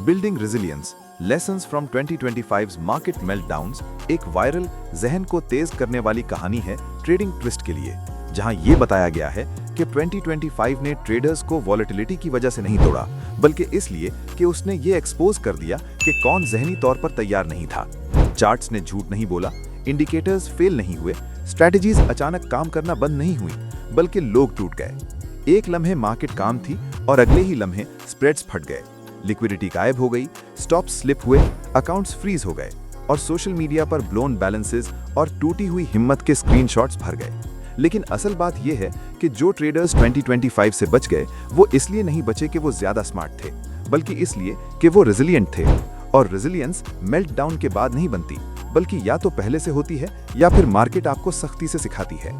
Building resilience lessons from 2025's market meltdowns एक viral जहन को तेज करने वाली कहानी है ट्रेडिंग ट्विस्ट के लिए, जहां ये बताया गया है कि 2025 ने ट्रेडर्स को वॉलेटिलिटी की वजह से नहीं तोड़ा, बल्कि इसलिए कि उसने ये एक्सपोज कर दिया कि कौन जहनी तौर पर तैयार नहीं था। चार्ट्स ने झूठ नहीं बोला, इंडिकेटर्स फेल नहीं हुए, स्ट्रैटेजीज अचानक काम करना बंद नहीं हुई, बल्कि लोग टूट गए। एक लम्हे मार्केट काम थी और अगले ही लम्हे स्प्रेड्स फट गए, लिक्विडिटी गायब हो गई, स्टॉप स्लिप हुए, अकाउंट्स फ्रीज हो गए और सोशल मीडिया पर ब्लोन बैलेंसेस और टूटी हुई हिम्मत के स्क्रीनशॉट्स भर गए। लेकिन असल बात यह है कि जो ट्रेडर्स 2025 से बच गए वो इसलिए नहीं बचे कि वो ज्यादा स्मार्ट थे, बल्कि इसलिए कि वो रेजिलिएंट थे। और रेजिलियंस मेल्टडाउन के बाद नहीं बनती, बल्कि या तो पहले से होती है या फिर मार्केट आपको सख्ती से सिखाती है।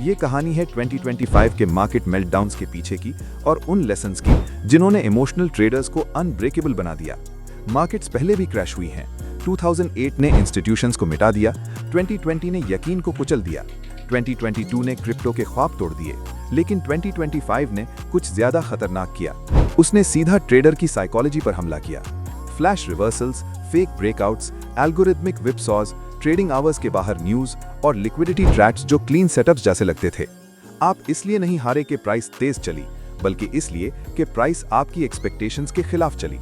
ये कहानी है 2025 के मार्केट मेल्टडाउन्स के पीछे की और उन लेसन्स की जिन्होंने इमोशनल ट्रेडर्स को अनब्रेकेबल बना दिया। मार्केट्स पहले भी क्रैश हुई हैं। 2008 ने इंस्टीट्यूशंस को मिटा दिया, 2020 ने यकीन को कुचल दिया, 2022 ने क्रिप्टो के ख्वाब तोड़ दिए, लेकिन 2025 ने कुछ ज्यादा खतरनाक किया। उसने सीधा ट्रेडर की साइकोलॉजी पर हमला किया। Flash reversals, fake breakouts, algorithmic whipsaws, trading hours के बाहर न्यूज और लिक्विडिटी ट्रैक्स जो क्लीन सेटअप्स जैसे लगते थे। आप इसलिए नहीं हारे कि प्राइस तेज चली, बल्कि इसलिए कि प्राइस आपकी एक्सपेक्टेशंस के खिलाफ चली।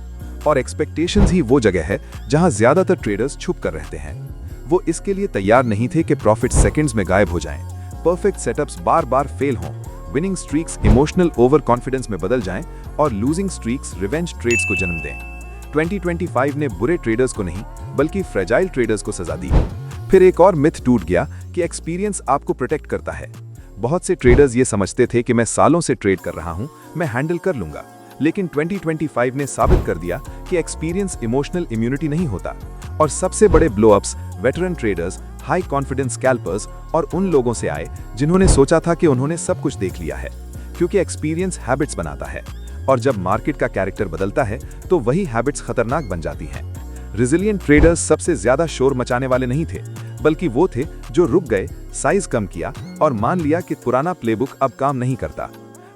और एक्सपेक्टेशंस ही वो जगह है जहां ज्यादातर ट्रेडर्स छुप कर रहते हैं। वो इसके लिए तैयार नहीं थे कि प्रॉफिट सेकंड्स में गायब हो जाएं, परफेक्ट सेटअप्स बार बार फेल हों, winning streaks emotional over confidence में बदल जाएं और लूजिंग स्ट्रीक्स रिवेंज ट्रेड्स को जन्म दें। 2025 ने बुरे ट्रेडर्स को नहीं, बल्कि फ्रेजाइल ट्रेडर्स को सजा दी। फिर एक और मिथ टूट गया कि एक्सपीरियंस आपको प्रोटेक्ट करता है। बहुत से ट्रेडर्स ये समझते थे कि मैं सालों से ट्रेड कर रहा हूं, मैं हैंडल कर लूंगा। लेकिन 2025 ने साबित कर दिया कि एक्सपीरियंस इमोशनल इम्यूनिटी नहीं होता। और सबसे बड़े blowups veteran traders, high confidence scalpers और उन लोगों से आए जिन्होंने सोचा था कि उन्होंने सब कुछ देख लिया है, क्योंकि एक्सपीरियंस हैबिट्स बनाता है और जब मार्केट का कैरेक्टर बदलता है तो वही हैबिट्स खतरनाक बन जाती हैं। रेजिलिएंट ट्रेडर्स सबसे ज्यादा शोर मचाने वाले नहीं थे, बल्कि वो थे जो रुक गए, साइज कम किया और मान लिया कि पुराना प्लेबुक अब काम नहीं करता।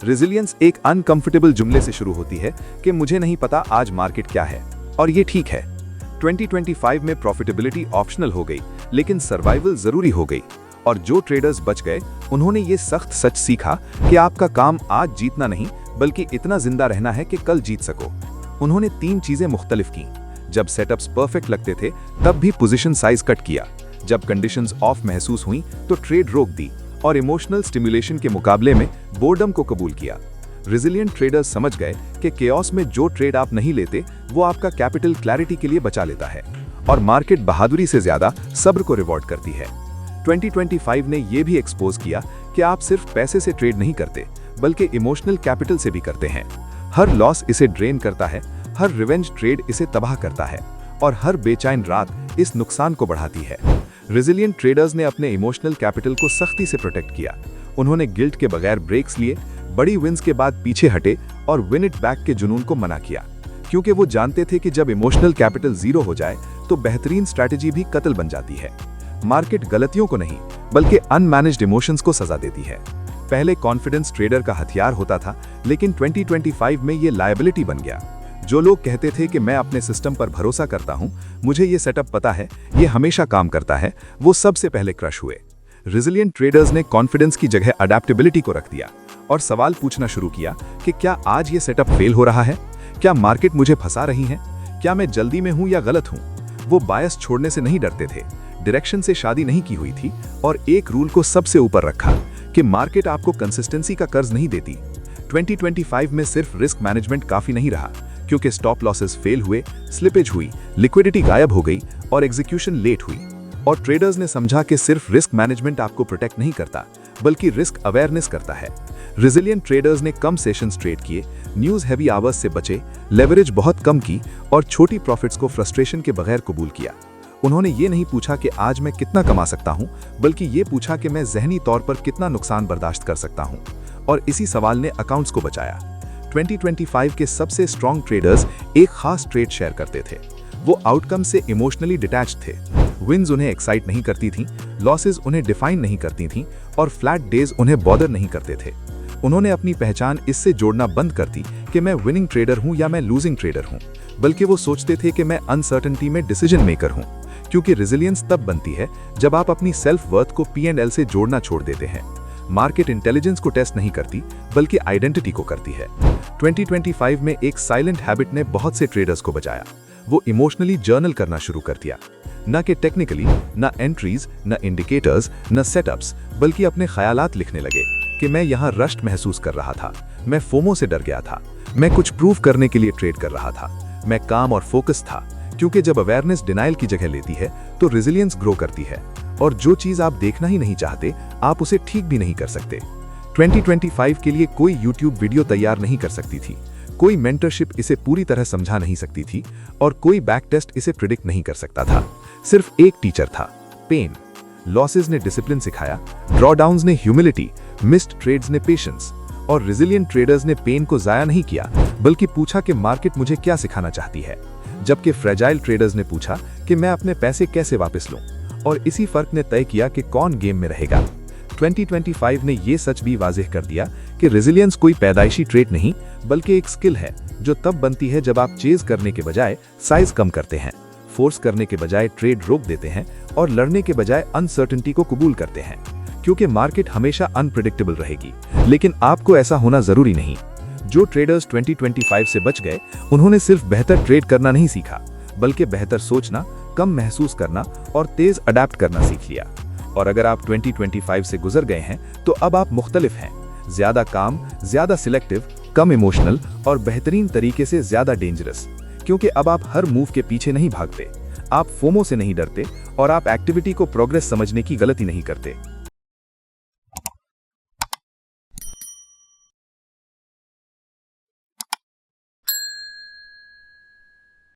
रेजिलियंस एक अनकंफर्टेबल जुमले से शुरू होती है कि मुझे नहीं पता आज मार्केट क्या है, और ये ठीक है। 2025 में प्रॉफिटेबिलिटी ऑप्शनल हो गई, लेकिन सर्वाइवल जरूरी हो गई। और जो ट्रेडर्स बच गए उन्होंने ये सख्त सच सीखा कि आपका काम आज जीतना नहीं, बल्कि इतना जिंदा रहना है कि कल जीत सको। उन्होंने 3 चीजें मुख्तलिफ की। जब सेटअप्स परफेक्ट लगते थे तब भी पोजीशन साइज कट किया, जब कंडीशंस ऑफ महसूस हुई तो ट्रेड रोक दी, और इमोशनल स्टिमुलेशन के मुकाबले में बोर्डम को कबूल किया। रेजिलिएंट ट्रेडर्स समझ गए कि केओस में जो ट्रेड आप नहीं लेते वो आपका कैपिटल क्लैरिटी के लिए बचा लेता है, और मार्केट बहादुरी से ज्यादा सब्र को रिवॉर्ड करती है। 2025 ने यह भी एक्सपोज किया कि आप सिर्फ पैसे से ट्रेड नहीं करते, बल्कि इमोशनल कैपिटल से भी करते हैं। हर लॉस इसे ड्रेन करता है, हर रिवेंज ट्रेड इसे तबाह करता है, और हर बेचैन रात इस नुकसान को बढ़ाती है। रेजिलिएंट ट्रेडर्स ने अपने इमोशनल कैपिटल को सख्ती से प्रोटेक्ट किया। उन्होंने गिल्ट के बगैर ब्रेक्स लिए, बड़ी विंस के बाद पीछे हटे और विन इट बैक के जुनून को मना किया, क्योंकि वो जानते थे कि जब इमोशनल कैपिटल जीरो हो जाए तो बेहतरीन स्ट्रैटेजी भी कत्ल बन जाती है। मार्केट गलतियों को नहीं, बल्कि अनमैनेज्ड इमोशंस को सजा देती है। पहले कॉन्फिडेंस ट्रेडर का हथियार होता था, लेकिन 2025 में ये लायबिलिटी बन गया। जो लोग कहते थे कि मैं अपने सिस्टम पर भरोसा करता हूं, मुझे ये सेटअप पता है, ये हमेशा काम करता है, वो सबसे पहले क्रश हुए। रेजिलिएंट ट्रेडर्स ने कॉन्फिडेंस की जगह अडैप्टेबिलिटी को रख दिया और सवाल पूछना शुरू किया कि क्या आज ये सेटअप फेल हो रहा है, क्या मार्केट मुझे फंसा रही है, क्या मैं जल्दी में हूं या गलत हूं। वो बायस छोड़ने से नहीं डरते थे, डायरेक्शन से शादी नहीं की हुई थी, और एक रूल को सबसे ऊपर रखा कि मार्केट आपको कंसिस्टेंसी का कर्ज नहीं देती। 2025 में सिर्फ रिस्क मैनेजमेंट काफी नहीं रहा, क्योंकि स्टॉप लॉसेस फेल हुए, स्लिपेज हुई, लिक्विडिटी गायब हो गई और एग्जीक्यूशन लेट हुई। और ट्रेडर्स ने समझा कि सिर्फ रिस्क मैनेजमेंट आपको प्रोटेक्ट नहीं करता, बल्कि रिस्क अवेयरनेस करता है। रेजिलिएंट ट्रेडर्स ने कम सेशंस ट्रेड किए, न्यूज हैवी आवर्स से बचे, लेवरेज बहुत कम की और छोटी प्रॉफिट्स को फ्रस्ट्रेशन के बगैर कबूल किया। उन्होंने ये नहीं पूछा कि आज मैं कितना कमा सकता हूं, बल्कि ये पूछा कि मैं जहनी तौर पर कितना नुकसान बर्दाश्त कर सकता हूं। और इसी सवाल ने अकाउंट्स को बचाया। 2025 के सबसे स्ट्रॉन्ग ट्रेडर्स एक खास ट्रेड शेयर करते थे। वो आउटकम से इमोशनली डिटैच्ड थे। विन्स उन्हें एक्साइट नहीं करती थीं, लॉसेज उन्हें डिफाइन नहीं करती थीं, और फ्लैट डेज उन्हें बॉदर नहीं करते थे। उन्होंने अपनी पहचान इससे जोड़ना बंद कर दी कि मैं विनिंग ट्रेडर हूं या मैं लूजिंग ट्रेडर हूं, बल्कि वो सोचते थे कि मैं अनसर्टेनिटी में डिसीजन मेकर हूं। क्योंकि रेजिलियंस तब बनती है जब आप अपनी सेल्फ वर्थ को P&L से जोड़ना छोड़ देते हैं। मार्केट इंटेलिजेंस को टेस्ट नहीं करती, बल्कि आइडेंटिटी को करती है। 2025 में एक साइलेंट हैबिट ने बहुत से ट्रेडर्स को बचाया। वो इमोशनली जर्नल करना शुरू कर दिया, न कि टेक्निकली, न एंट्रीज, न इंडिकेटर्स, न सेटअप्स, बल्कि अपने ख्यालात लिखने लगे कि मैं यहाँ रश्ट महसूस कर रहा था, मैं फोमो से डर गया था, मैं कुछ प्रूव करने के लिए ट्रेड कर रहा था, मैं काम और फोकस था। क्योंकि जब अवेयरनेस डिनाइल की जगह लेती है तो रेजिलियंस ग्रो करती है, और जो चीज आप देखना ही नहीं चाहते आप उसे ठीक भी नहीं कर सकते। 2025 के लिए कोई YouTube वीडियो तैयार नहीं कर सकती थी, कोई मेंटरशिप इसे पूरी तरह समझा नहीं सकती थी, और कोई बैक टेस्ट इसे प्रिडिक्ट नहीं कर सकता था। सिर्फ एक टीचर था, पेन। लॉसेस ने डिसिप्लिन सिखाया, ड्रॉडाउन्स ने ह्यूमिलिटी, मिस्ड ट्रेड्स ने पेशेंस, और रेजिलियंट ट्रेडर्स ने पेन को जाया नहीं किया, बल्कि पूछा कि मार्केट मुझे क्या सिखाना चाहती है। जबकि फ्रेजाइल ट्रेडर्स ने पूछा कि मैं अपने पैसे कैसे वापस लूं, और इसी फर्क ने तय किया कि कौन गेम में रहेगा। 2025 ने यह सच भी वाज़ेह कर दिया कि रेजिलियंस कोई पैदाइशी ट्रेट नहीं, बल्कि एक स्किल है जो तब बनती है जब आप चेज करने के बजाय साइज कम करते हैं, फोर्स करने के बजाय ट्रेड रोक देते हैं, और लड़ने के बजाय अनसर्टेनिटी को कबूल करते हैं। क्योंकि मार्केट हमेशा अनप्रेडिक्टेबल रहेगी, लेकिन आपको ऐसा होना जरूरी नहीं। जो ट्रेडर्स 2025 से बच गए, उन्होंने सिर्फ बेहतर ट्रेड करना नहीं सीखा, बल्कि बेहतर सोचना, कम महसूस करना और तेज अडेप्ट करना सीख लिया। और अगर आप 2025 से गुजर गए हैं, तो अब आप मुख्तलिफ हैं, ज्यादा काम, ज्यादा सिलेक्टिव, कम इमोशनल और बेहतरीन तरीके से ज्यादा डेंजरस। क्योंकि अब आप हर मूव के पीछे नहीं भागते, आप फोमो से नहीं डरते, और आप एक्टिविटी को प्रोग्रेस समझने की गलती नहीं करते।